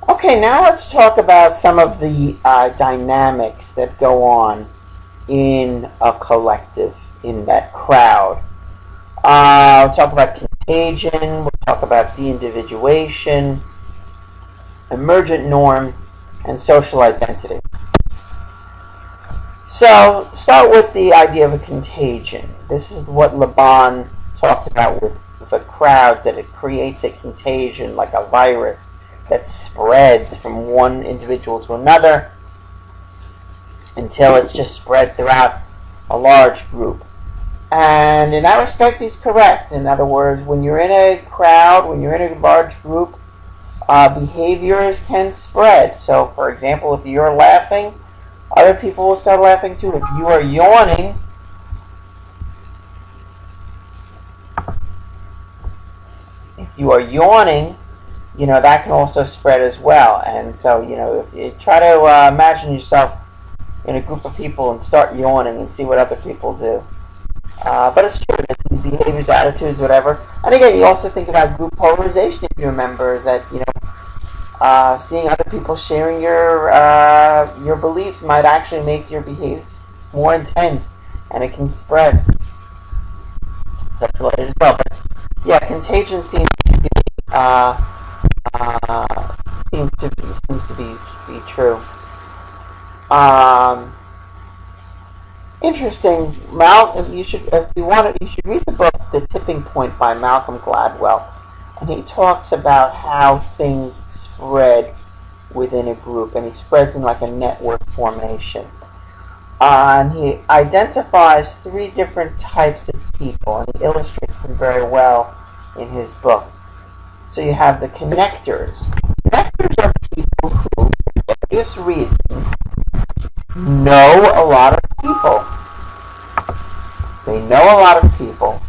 Okay, now let's talk about some of the dynamics that go on in a collective, in that crowd. We'll talk about contagion, we'll talk about de-individuation, emergent norms, and social identity. So, start with the idea of a contagion. This is what Laban talked about with a crowd, that it creates a contagion like a virus that spreads from one individual to another until it's just spread throughout a large group. And in that respect, he's correct. In other words, when you're in a crowd, when you're in a large group, behaviors can spread. So, for example, if you're laughing, other people will start laughing too. If you are yawning, that can also spread as well. And so, if you try to imagine yourself in a group of people and start yawning and see what other people do. But it's true that the behaviors, attitudes, whatever. And again, you also think about group polarization. If you remember, that seeing other people sharing your beliefs might actually make your behaviors more intense, and it can spread. That's what it is. Well, but yeah, contagion seems to be seems to be true. Interesting. You should, if you want it, you should read the book "The Tipping Point" by Malcolm Gladwell, and he talks about how things spread within a group, and he spreads in like a network formation. And he identifies three different types of people, and he illustrates them very well in his book. So you have the connectors. Connectors are people who, for various reasons, know a lot of people. They know a lot of people,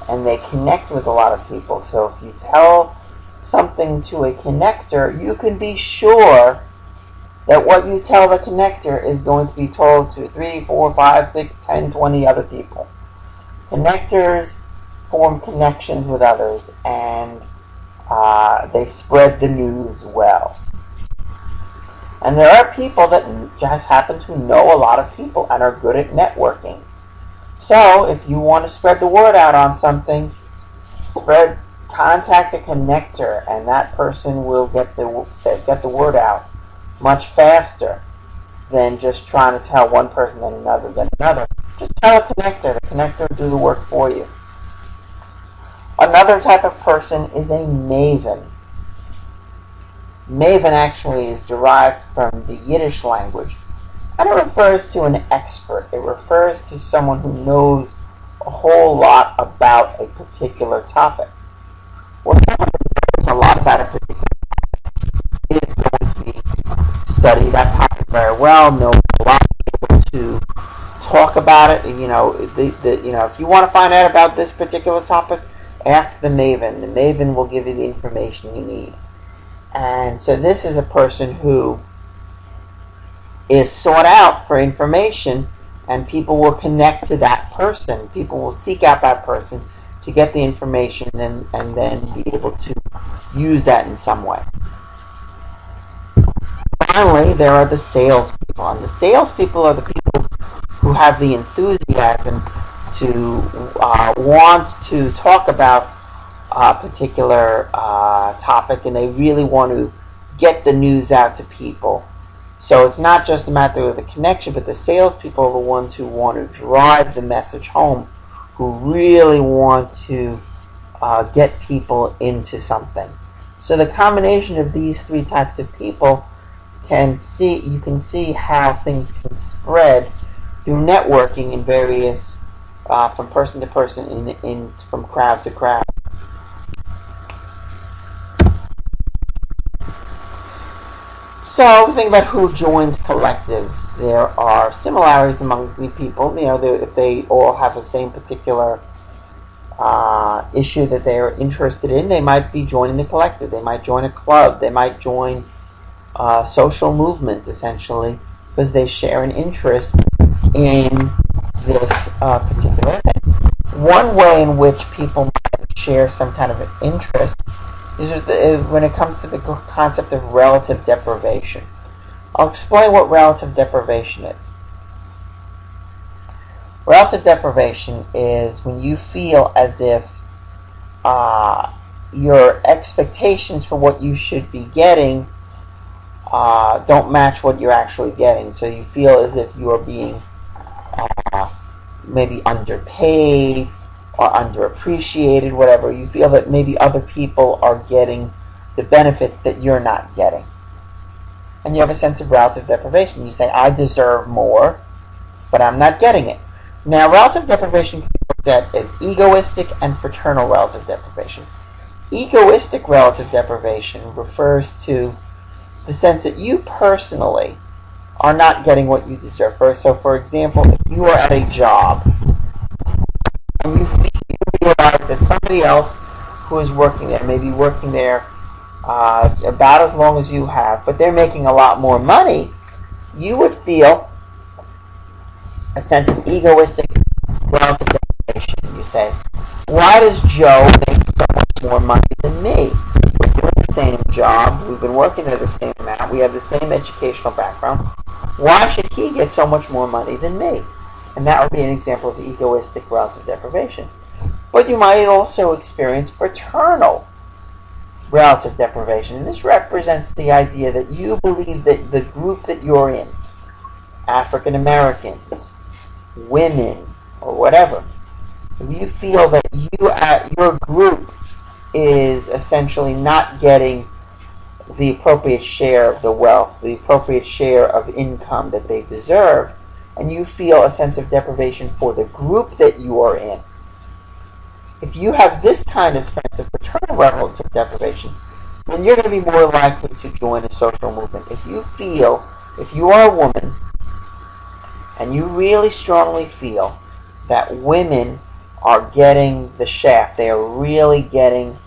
and they connect with a lot of people. So if you tell something to a connector, you can be sure that what you tell the connector is going to be told to 3, 4, 5, 6, 10, 20 other people. Connectors form connections with others, and they spread the news well. And there are people that just happen to know a lot of people and are good at networking. So if you want to spread the word out on something, contact a connector, and that person will get the word out much faster than just trying to tell one person then another. Just tell a connector. The connector will do the work for you. Another type of person is a maven. Maven actually is derived from the Yiddish language, and it refers to an expert. It refers to someone who knows a whole lot about a particular topic. Well, someone who knows a lot about a particular topic is going to be study that topic very well, know a lot, be able to talk about it. If you want to find out about this particular topic, ask the maven. The maven will give you the information you need. And so this is a person who is sought out for information, and people will connect to that person. People will seek out that person to get the information and then be able to use that in some way. Finally, there are the salespeople. And the salespeople are the people who have the enthusiasm to want to talk about a particular topic, and they really want to get the news out to people. So it's not just a matter of the connection, but the salespeople are the ones who want to drive the message home, who really want to get people into something. So the combination of these three types of people you can see how things can spread through networking in various, from person to person, from crowd to crowd. So think about who joins collectives. There are similarities among the people. If they all have the same particular issue that they are interested in, they might be joining the collective. They might join a club. They might join a social movement, essentially, because they share an interest in this particular thing. One way in which people might share some kind of an interest when it comes to the concept of relative deprivation. I'll explain what relative deprivation is. Relative deprivation is when you feel as if your expectations for what you should be getting don't match what you're actually getting. So you feel as if you are being maybe underpaid or underappreciated, whatever. You feel that maybe other people are getting the benefits that you're not getting. And you have a sense of relative deprivation. You say, I deserve more, but I'm not getting it. Now, relative deprivation can be looked at as egoistic and fraternal relative deprivation. Egoistic relative deprivation refers to the sense that you personally are not getting what you deserve. So, for example, if you are at a job and you realize that somebody else who is working there may be working there about as long as you have, but they're making a lot more money, you would feel a sense of egoistic relative deprivation. You say, why does Joe make so much more money than me? We're doing the same job, we've been working there the same amount, we have the same educational background. Why should he get so much more money than me? And that would be an example of egoistic relative deprivation. But you might also experience fraternal relative deprivation. And this represents the idea that you believe that the group that you're in, African Americans, women, or whatever, if you feel that your group is essentially not getting the appropriate share of the wealth, the appropriate share of income that they deserve, and you feel a sense of deprivation for the group that you are in, if you have this kind of sense of fraternal relative deprivation, then you're going to be more likely to join a social movement. If you are a woman, and you really strongly feel that women are getting the shaft, they are really getting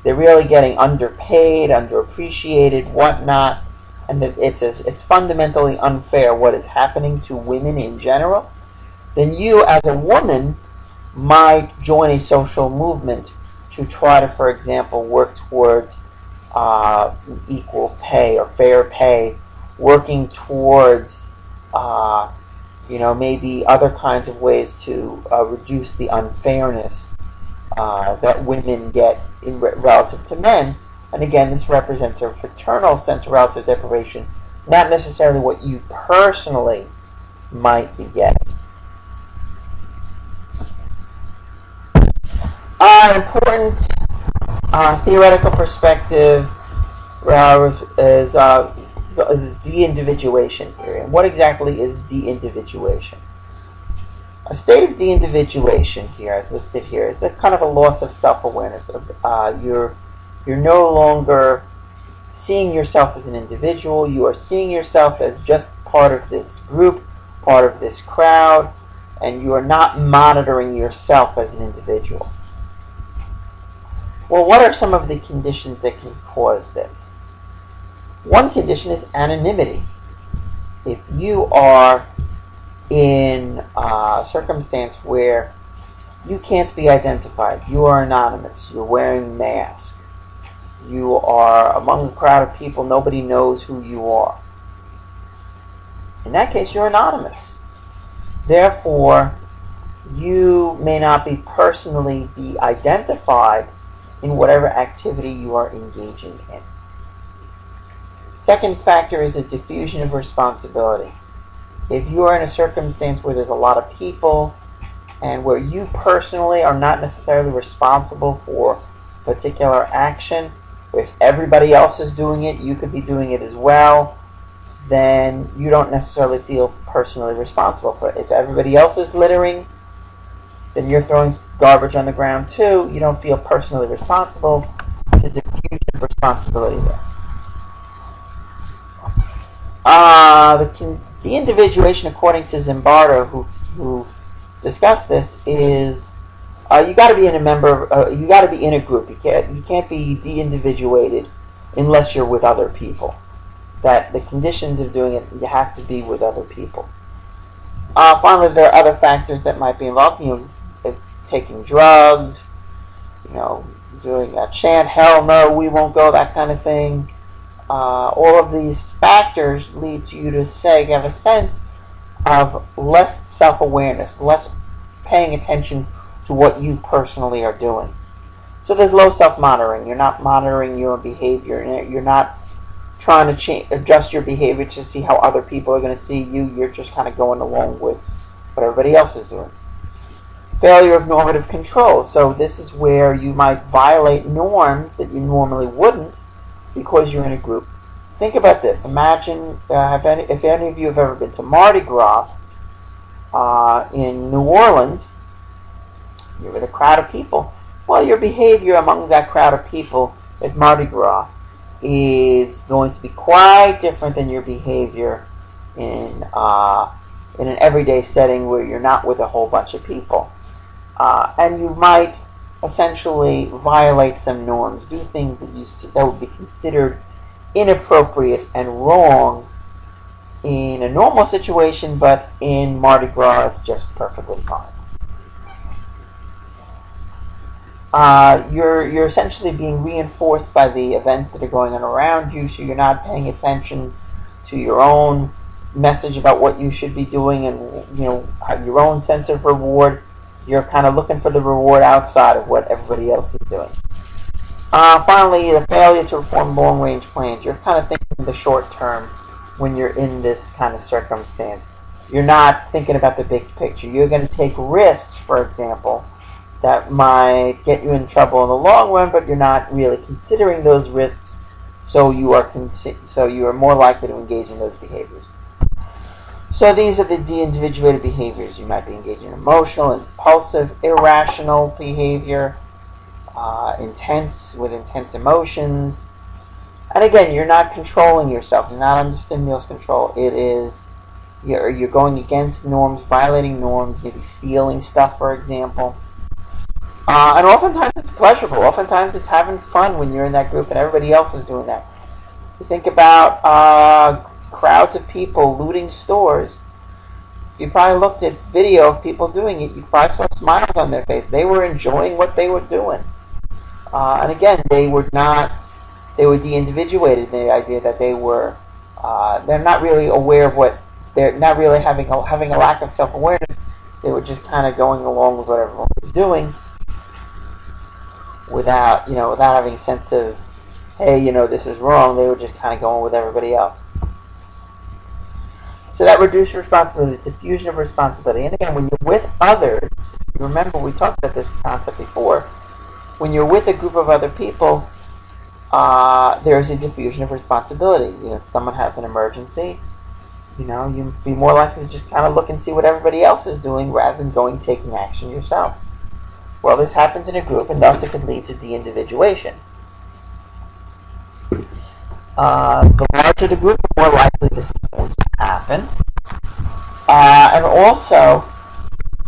they're really getting underpaid, underappreciated, whatnot, and that it's fundamentally unfair what is happening to women in general, then you as a woman might join a social movement to try to, for example, work towards equal pay or fair pay, working towards maybe other kinds of ways to reduce the unfairness that women get relative to men. And again, this represents a fraternal sense of relative deprivation, not necessarily what you personally might be getting. An important theoretical perspective is de-individuation theory. And what exactly is de-individuation? A state of de-individuation here, as listed here, is a kind of a loss of self-awareness. You're no longer seeing yourself as an individual. You are seeing yourself as just part of this group, part of this crowd, and you are not monitoring yourself as an individual. Well, what are some of the conditions that can cause this? One condition is anonymity. If you are in a circumstance where you can't be identified, you are anonymous, you're wearing masks, you are among a crowd of people, nobody knows who you are. In that case, you're anonymous. Therefore, you may not be personally be identified in whatever activity you are engaging in. Second factor is a diffusion of responsibility. If you are in a circumstance where there's a lot of people and where you personally are not necessarily responsible for a particular action, if everybody else is doing it, you could be doing it as well, then you don't necessarily feel personally responsible for it. If everybody else is littering, then you're throwing garbage on the ground too. You don't feel personally responsible. It's a diffusion of responsibility there. The de-individuation, according to Zimbardo, who discussed this, is you got to be in a member. You got to be in a group. You can't be de-individuated unless you're with other people. That the conditions of doing it, you have to be with other people. Finally, there are other factors that might be involved. Taking drugs, you know, doing a chant, hell no, we won't go, that kind of thing. All of these factors lead to you to have a sense of less self-awareness, less paying attention to what you personally are doing. So there's low self-monitoring. You're not monitoring your behavior. You're not trying to adjust your behavior to see how other people are going to see you. You're just kind of going along with what everybody else is doing. Failure of normative control. So this is where you might violate norms that you normally wouldn't because you're in a group. Think about this. Imagine if any of you have ever been to Mardi Gras in New Orleans, you're with a crowd of people. Well, your behavior among that crowd of people at Mardi Gras is going to be quite different than your behavior in an everyday setting where you're not with a whole bunch of people. And you might essentially violate some norms, do things that would be considered inappropriate and wrong in a normal situation, but in Mardi Gras it's just perfectly fine. You're essentially being reinforced by the events that are going on around you, so you're not paying attention to your own message about what you should be doing and your own sense of reward. You're kind of looking for the reward outside of what everybody else is doing. Finally, the failure to form long-range plans. You're kind of thinking the short term when you're in this kind of circumstance. You're not thinking about the big picture. You're going to take risks, for example, that might get you in trouble in the long run, but you're not really considering those risks, so you are more likely to engage in those behaviors. So these are the de-individuated behaviors. You might be engaging in emotional, impulsive, irrational behavior, intense emotions. And again, you're not controlling yourself. You're not under stimulus control. It is you're going against norms, violating norms, maybe stealing stuff, for example. And oftentimes it's pleasurable. Oftentimes it's having fun when you're in that group and everybody else is doing that. You think about crowds of people looting stores. You probably looked at video of people doing it. You probably saw smiles on their face. They were enjoying what they were doing. And again, they were de-individuated. The idea that they're not really aware of what, they're not really having a lack of self-awareness. They were just kind of going along with what everyone was doing without having a sense of, hey, this is wrong. They were just kind of going with everybody else. So that reduced responsibility, diffusion of responsibility. And again, when you're with others, you remember we talked about this concept before. When you're with a group of other people, there's a diffusion of responsibility. If someone has an emergency, you'd be more likely to just kind of look and see what everybody else is doing rather than taking action yourself. Well, this happens in a group, and thus it can lead to de-individuation. The larger the group, the more likely this is going to happen. And also,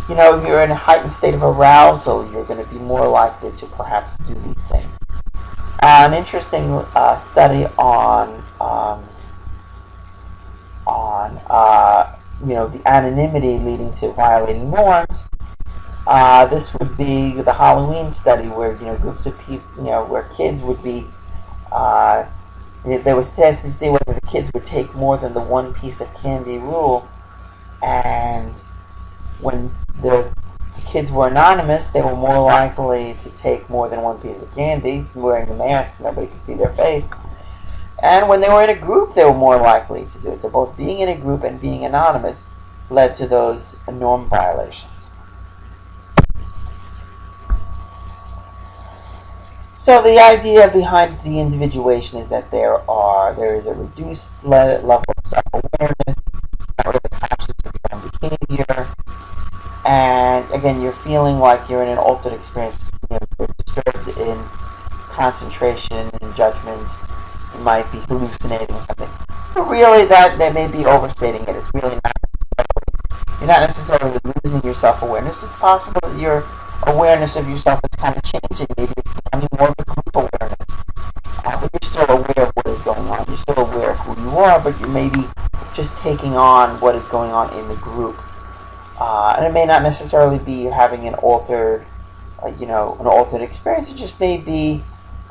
you're in a heightened state of arousal. You're going to be more likely to perhaps do these things. An interesting study on the anonymity leading to violating norms. This would be the Halloween study, where groups of people, where kids would be. There was tests to see whether the kids would take more than the one piece of candy rule, and when the kids were anonymous, they were more likely to take more than one piece of candy, wearing a mask, nobody could see their face. And when they were in a group, they were more likely to do it. So both being in a group and being anonymous led to those norm violations. So the idea behind the individuation is that there is a reduced level of self-awareness, not really conscious of your own behavior, and again, you're feeling like you're in an altered experience. You're disturbed in concentration and judgment. You might be hallucinating something, but really that may be overstating it. It's really not necessarily, you're not necessarily losing your self-awareness. It's possible that your awareness of yourself is kind of changing. Maybe it's becoming more of a group awareness. But you're still aware of what is going on. You're still aware of who you are, but you may be just taking on what is going on in the group. And it may not necessarily be you're having an altered an alternate experience. It just may be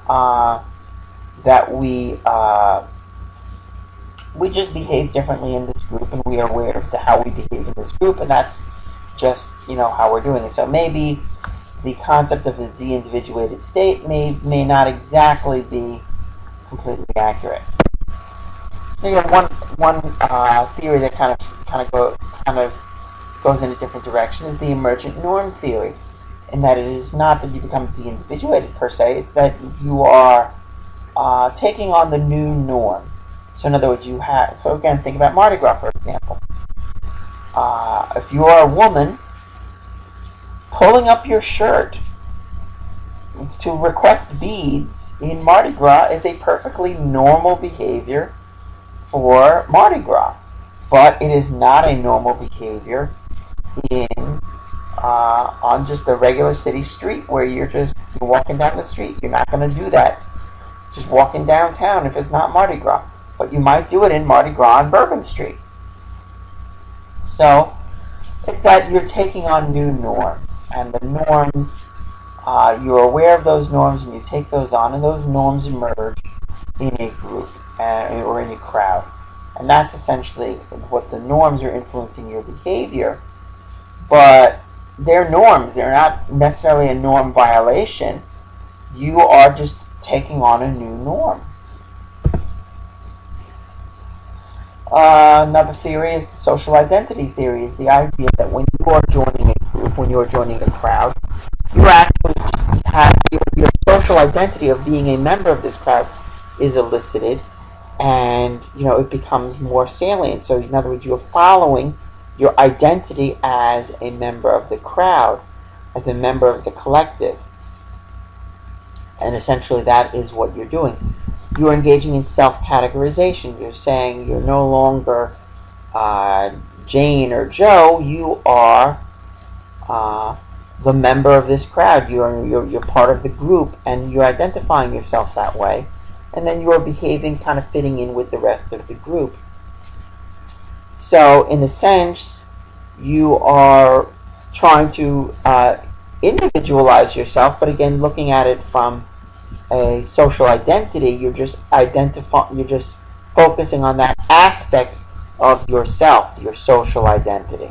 that we just behave differently in this group, and we are aware of how we behave in this group, and that's just how we're doing it. So maybe the concept of the de-individuated state may not exactly be completely accurate. One theory that kind of goes in a different direction is the emergent norm theory, in that it is not that you become de-individuated per se; it's that you are taking on the new norm. So in other words, so again, think about Mardi Gras, for example. If you are a woman, pulling up your shirt to request beads in Mardi Gras is a perfectly normal behavior for Mardi Gras. But it is not a normal behavior on just a regular city street where you're walking down the street. You're not going to do that just walking downtown if it's not Mardi Gras. But you might do it in Mardi Gras on Bourbon Street. So it's that you're taking on new norms, and the norms, you're aware of those norms and you take those on, and those norms emerge in a group or in a crowd. And that's essentially what the norms are influencing your behavior. But they're norms. They're not necessarily a norm violation. You are just taking on a new norm. Another theory is the social identity theory, is the idea that when you are joining a group, when you are joining a crowd, you actually have your social identity of being a member of this crowd is elicited, and it becomes more salient. So in other words, you're following your identity as a member of the crowd, as a member of the collective, and essentially that is what you're doing. You're engaging in self-categorization. You're saying you're no longer Jane or Joe. You are the member of this crowd. You're part of the group, and you're identifying yourself that way. And then you are behaving, kind of fitting in with the rest of the group. So, in a sense, you are trying to individualize yourself, but again, looking at it from a social identity, you're just focusing on that aspect of yourself, your social identity.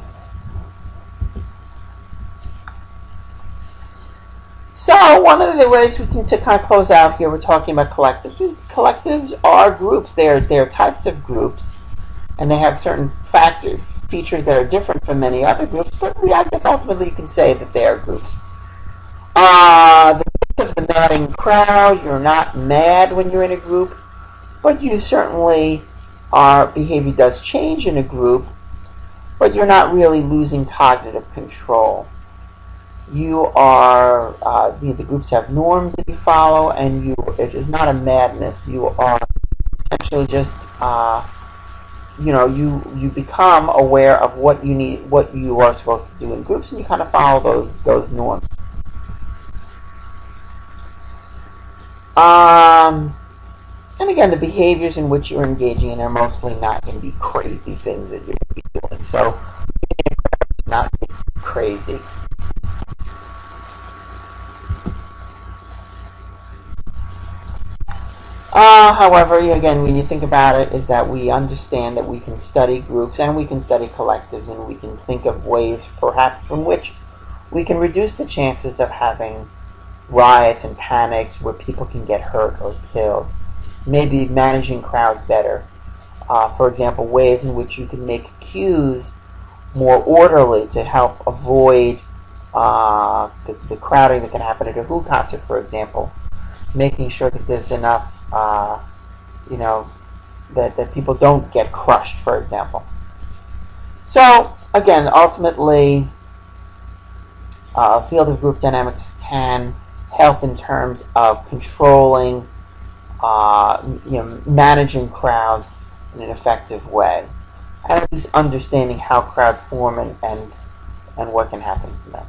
So one of the ways we can, to kind of close out here, we're talking about collectives. Collectives are groups. They're types of groups, and they have certain features that are different from many other groups, but I guess ultimately you can say that they are groups. The of the madding crowd, you're not mad when you're in a group, but you certainly behavior does change in a group, but you're not really losing cognitive control. You are the groups have norms that you follow, and it is not a madness. You are essentially just you become aware of what you need, what you are supposed to do in groups, and you kind of follow those norms. And again, the behaviors in which you're engaging in are mostly not going to be crazy things that you're going to be doing. So, it's not crazy. However, again, when you think about it, is that we understand that we can study groups and we can study collectives, and we can think of ways, perhaps, from which we can reduce the chances of having riots and panics where people can get hurt or killed. Maybe managing crowds better. For example, ways in which you can make queues more orderly to help avoid the crowding that can happen at a Who concert, for example. Making sure that there's enough, that people don't get crushed, for example. So, again, ultimately, field of group dynamics can help in terms of controlling, managing crowds in an effective way, and at least understanding how crowds form and what can happen to them.